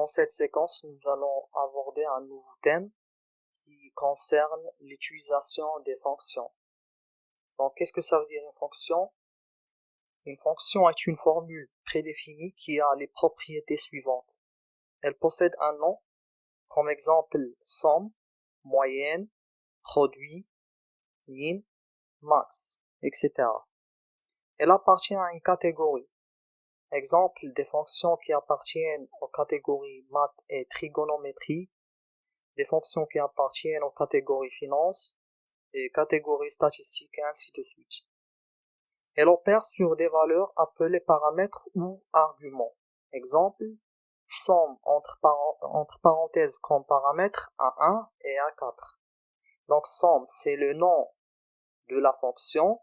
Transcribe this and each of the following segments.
Dans cette séquence, nous allons aborder un nouveau thème qui concerne l'utilisation des fonctions. Donc, qu'est-ce que ça veut dire une fonction? Une fonction est une formule prédéfinie qui a les propriétés suivantes. Elle possède un nom, comme exemple somme, moyenne, produit, min, max, etc. Elle appartient à une catégorie. Exemple des fonctions qui appartiennent aux catégories maths et trigonométrie, des fonctions qui appartiennent aux catégories finance et catégories statistiques et ainsi de suite. Elle opère sur des valeurs appelées paramètres ou arguments. Exemple, somme entre parenthèses comme paramètres A1 et A4. Donc somme, c'est le nom de la fonction.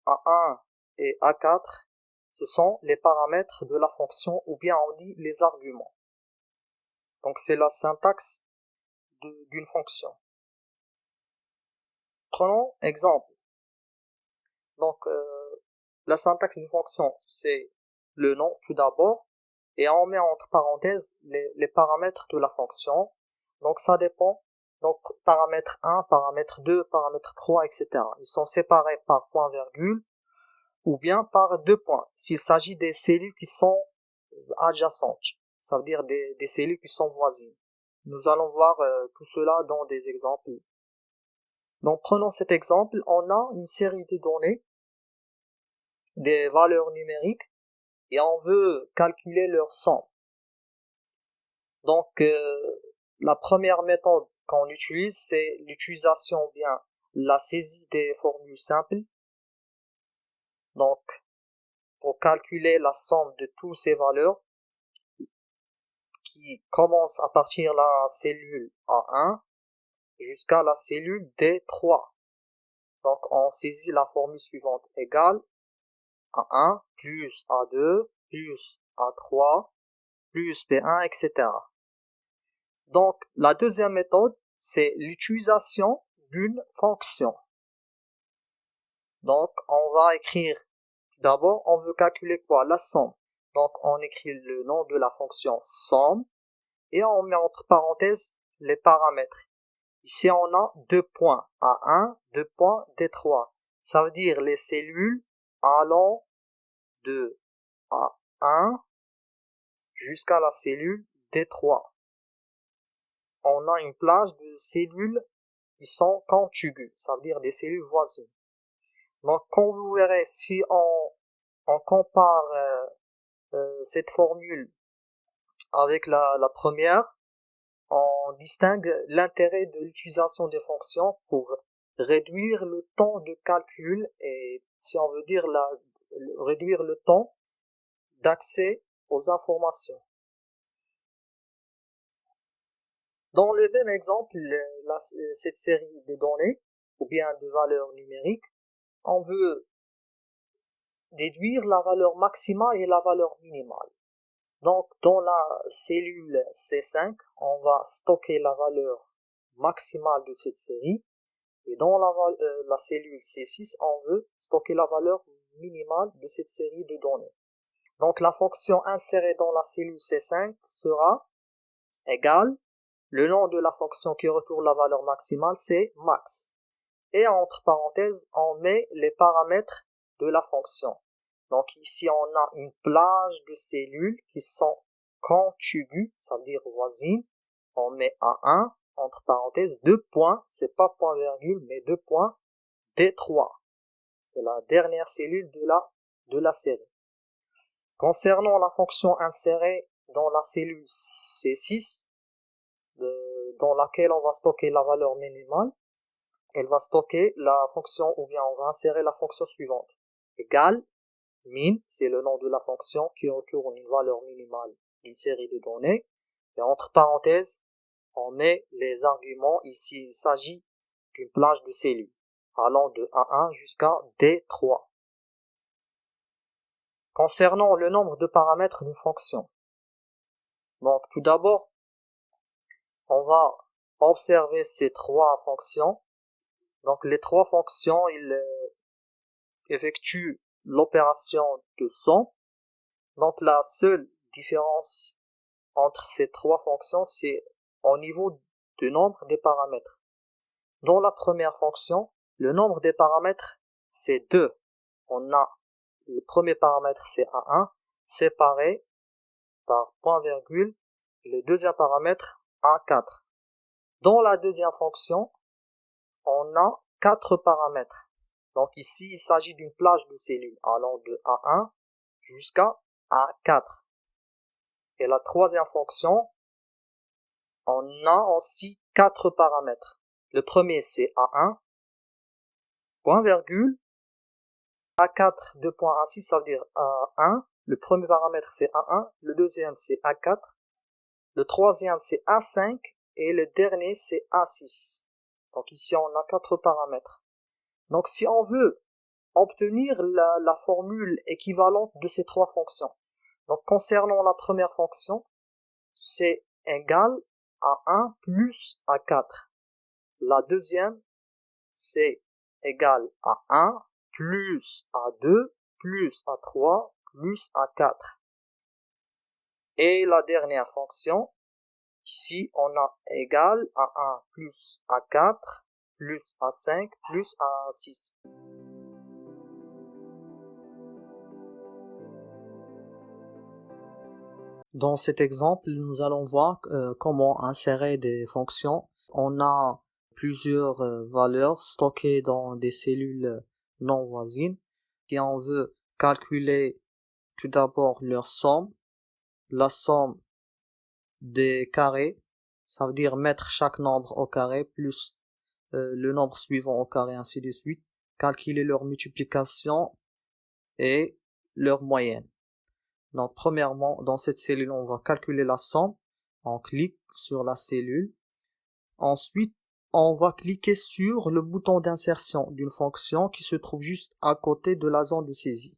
A1 et A4, ce sont les paramètres de la fonction ou bien on dit les arguments. Donc c'est la syntaxe d'une fonction. Prenons exemple. Donc la syntaxe d'une fonction, c'est le nom tout d'abord et on met entre parenthèses les paramètres de la fonction. Donc ça dépend. Donc paramètre 1, paramètre 2, paramètre 3, etc. Ils sont séparés par point virgule ou bien par deux points s'il s'agit des cellules qui sont adjacentes. Ça veut dire des cellules qui sont voisines. Nous allons voir tout cela dans des exemples. Donc prenons cet exemple, on a une série de données, des valeurs numériques, et on veut calculer leur somme. Donc la première méthode qu'on utilise, c'est l'utilisation bien la saisie des formules simples. Donc pour calculer la somme de toutes ces valeurs qui commencent à partir de la cellule A1 jusqu'à la cellule D3. Donc on saisit la formule suivante égale A1 plus A2 plus A3 plus B1, etc. Donc la deuxième méthode, c'est l'utilisation d'une fonction. Donc on va écrire, d'abord on veut calculer quoi? La somme. Donc on écrit le nom de la fonction somme et on met entre parenthèses les paramètres. Ici on a deux points A1, deux points D3. Ça veut dire les cellules allant de A1 jusqu'à la cellule D3. On a une plage de cellules qui sont contiguës, ça veut dire des cellules voisines. Donc, comme vous verrez, si on compare cette formule avec la première, on distingue l'intérêt de l'utilisation des fonctions pour réduire le temps de calcul et, si on veut dire, réduire le temps d'accès aux informations. Dans le même exemple, cette série de données, ou bien de valeurs numériques, on veut déduire la valeur maximale et la valeur minimale. Donc, dans la cellule C5, on va stocker la valeur maximale de cette série. Et dans la cellule C6, on veut stocker la valeur minimale de cette série de données. Donc, la fonction insérée dans la cellule C5 sera égale, le nom de la fonction qui retourne la valeur maximale, c'est max. Et entre parenthèses, on met les paramètres de la fonction. Donc ici, on a une plage de cellules qui sont contiguës, ça veut dire voisines. On met A1, entre parenthèses, deux points, c'est pas point virgule, mais deux points, D3. C'est la dernière cellule de la série. Concernant la fonction insérée dans la cellule C6, dans laquelle on va stocker la valeur minimale, elle va stocker la fonction, ou bien on va insérer la fonction suivante. Égale, min, c'est le nom de la fonction qui retourne une valeur minimale d'une série de données. Et entre parenthèses, on met les arguments. Ici, il s'agit d'une plage de cellules allant de A1 jusqu'à D3. Concernant le nombre de paramètres d'une fonction. Donc, tout d'abord, on va observer ces trois fonctions. Donc, les trois fonctions, ils effectuent l'opération de somme. Donc, la seule différence entre ces trois fonctions, c'est au niveau du nombre des paramètres. Dans la première fonction, le nombre des paramètres, c'est 2. On a le premier paramètre, c'est A1, séparé par point virgule, le deuxième paramètre, A4. Dans la deuxième fonction, on a 4 paramètres. Donc ici, il s'agit d'une plage de cellules allant de A1 jusqu'à A4. Et la troisième fonction, on a aussi 4 paramètres. Le premier, c'est A1, point virgule, A4, 2.A6, ça veut dire A1. Le premier paramètre, c'est A1. Le deuxième, c'est A4. Le troisième, c'est A5. Et le dernier, c'est A6. Donc ici, on a 4 paramètres. Donc si on veut obtenir la formule équivalente de ces trois fonctions, donc concernant la première fonction, c'est égal à 1 plus A4. La deuxième, c'est égal à 1 plus A2 plus A3 plus A4. Et la dernière fonction, ici on a égal à 1 plus A4 plus A5 plus A6. Dans cet exemple, nous allons voir comment insérer des fonctions. On a plusieurs valeurs stockées dans des cellules non voisines et on veut calculer tout d'abord leur somme, la somme des carrés, ça veut dire mettre chaque nombre au carré plus le nombre suivant au carré, ainsi de suite, calculer leur multiplication et leur moyenne. Donc premièrement, dans cette cellule, on va calculer la somme. On clique sur la cellule. Ensuite, on va cliquer sur le bouton d'insertion d'une fonction qui se trouve juste à côté de la zone de saisie.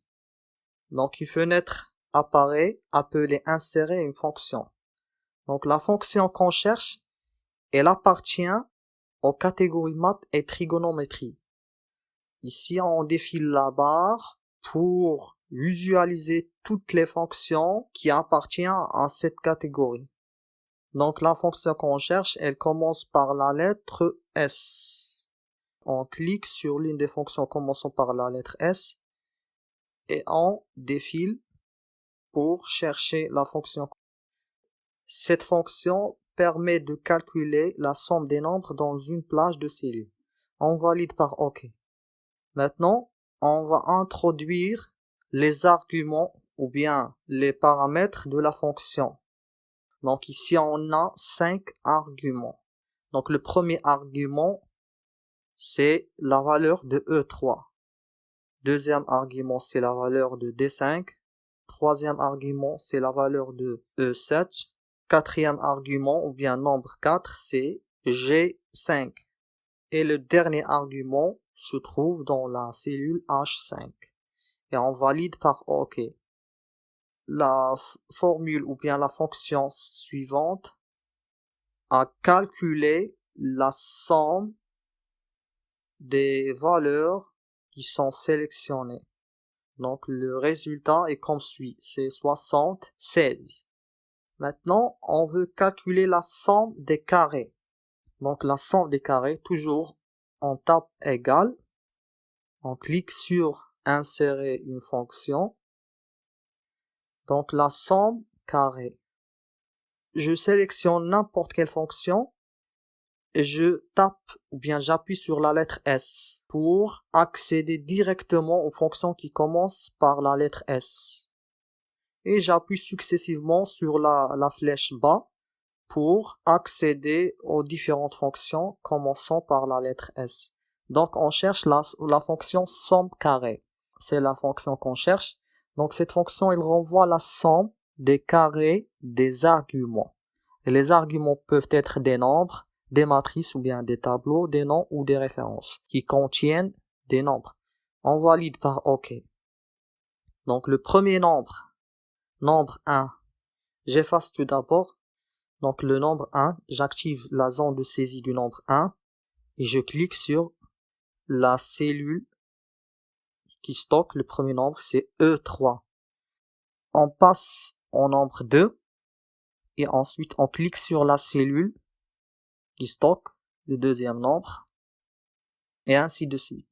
Donc une fenêtre apparaît appelée insérer une fonction. Donc la fonction qu'on cherche, elle appartient aux catégories maths et trigonométrie. Ici, on défile la barre pour visualiser toutes les fonctions qui appartiennent à cette catégorie. Donc la fonction qu'on cherche, elle commence par la lettre S. On clique sur l'une des fonctions commençant par la lettre S et on défile pour chercher la fonction. Cette fonction permet de calculer la somme des nombres dans une plage de cellules. On valide par OK. Maintenant, on va introduire les arguments ou bien les paramètres de la fonction. Donc ici, on a 5 arguments. Donc le premier argument, c'est la valeur de E3. Deuxième argument, c'est la valeur de D5. Troisième argument, c'est la valeur de E7. Quatrième argument, ou bien nombre 4, c'est G5. Et le dernier argument se trouve dans la cellule H5. Et on valide par OK. La formule ou bien la fonction suivante a calculé la somme des valeurs qui sont sélectionnées. Donc le résultat est comme suit, c'est 76. Maintenant, on veut calculer la somme des carrés. Donc la somme des carrés, toujours on tape égal, on clique sur insérer une fonction. Donc la somme carré. Je sélectionne n'importe quelle fonction et je tape ou bien j'appuie sur la lettre S pour accéder directement aux fonctions qui commencent par la lettre S. Et j'appuie successivement sur la flèche bas pour accéder aux différentes fonctions commençant par la lettre S. Donc on cherche la fonction somme carré. C'est la fonction qu'on cherche. Donc cette fonction, elle renvoie la somme des carrés des arguments. Et les arguments peuvent être des nombres, des matrices ou bien des tableaux, des noms ou des références qui contiennent des nombres. On valide par OK. Donc le premier nombre 1, j'efface tout d'abord. Donc le nombre 1, j'active la zone de saisie du nombre 1 et je clique sur la cellule qui stocke le premier nombre, c'est E3. On passe au nombre 2. et ensuite on clique sur la cellule qui stocke le deuxième nombre et ainsi de suite.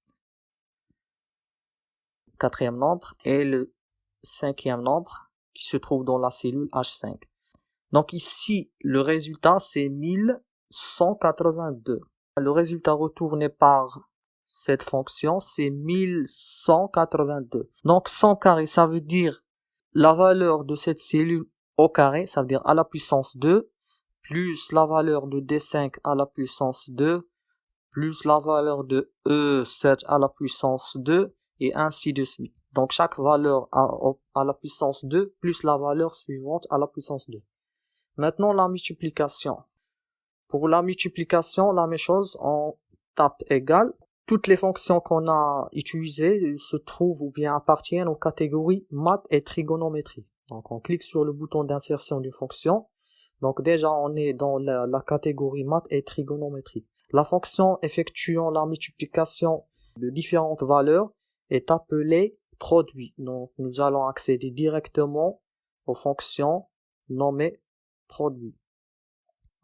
Quatrième nombre et le cinquième nombre qui se trouve dans la cellule H5. Donc ici, le résultat c'est 1182. Le résultat retourné par cette fonction c'est 1182. Donc 100 carré, ça veut dire la valeur de cette cellule au carré, ça veut dire à la puissance 2, plus la valeur de D5 à la puissance 2, plus la valeur de E7 à la puissance 2, et ainsi de suite. Donc chaque valeur à la puissance 2, plus la valeur suivante à la puissance 2. Maintenant la multiplication. Pour la multiplication, la même chose, on tape égal. Toutes les fonctions qu'on a utilisées se trouvent ou bien appartiennent aux catégories maths et trigonométrie. Donc on clique sur le bouton d'insertion d'une fonction. Donc déjà on est dans la catégorie maths et trigonométrie. La fonction effectuant la multiplication de différentes valeurs est appelée produit. Donc nous allons accéder directement aux fonctions nommées produit.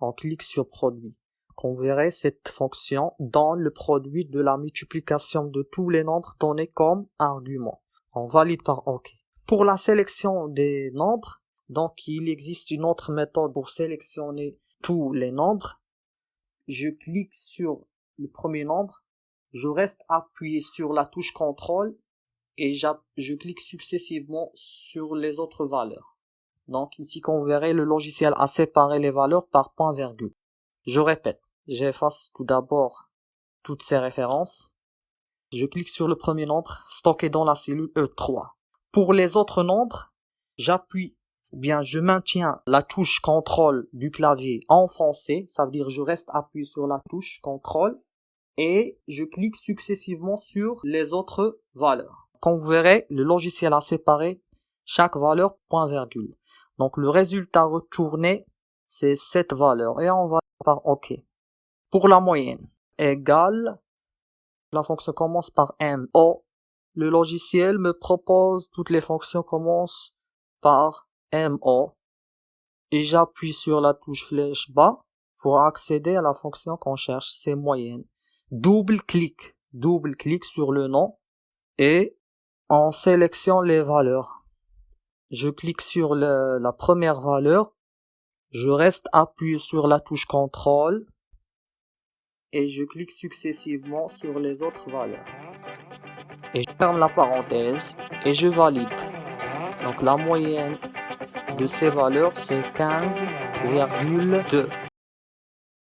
On clique sur produit. On verrait cette fonction dans le produit de la multiplication de tous les nombres donnés comme argument. On valide par OK. Pour la sélection des nombres, donc il existe une autre méthode pour sélectionner tous les nombres. Je clique sur le premier nombre, je reste appuyé sur la touche contrôle et je clique successivement sur les autres valeurs. Donc ici qu'on verrait, le logiciel a séparé les valeurs par point-virgule. Je répète, j'efface tout d'abord toutes ces références. Je clique sur le premier nombre stocké dans la cellule E3. Pour les autres nombres, j'appuie, bien je maintiens la touche contrôle du clavier enfoncée, ça veut dire je reste appuyé sur la touche contrôle et je clique successivement sur les autres valeurs. Comme vous verrez, le logiciel a séparé chaque valeur point-virgule. Donc le résultat retourné, c'est cette valeur et on va par OK. Pour la moyenne, égale, la fonction commence par MO. Le logiciel me propose toutes les fonctions commencent par MO et j'appuie sur la touche flèche bas pour accéder à la fonction qu'on cherche, c'est moyenne. Double-clic sur le nom et on sélectionne les valeurs. Je clique sur la première valeur, je reste appuyé sur la touche contrôle et je clique successivement sur les autres valeurs. Et je ferme la parenthèse et je valide. Donc la moyenne de ces valeurs c'est 15,2.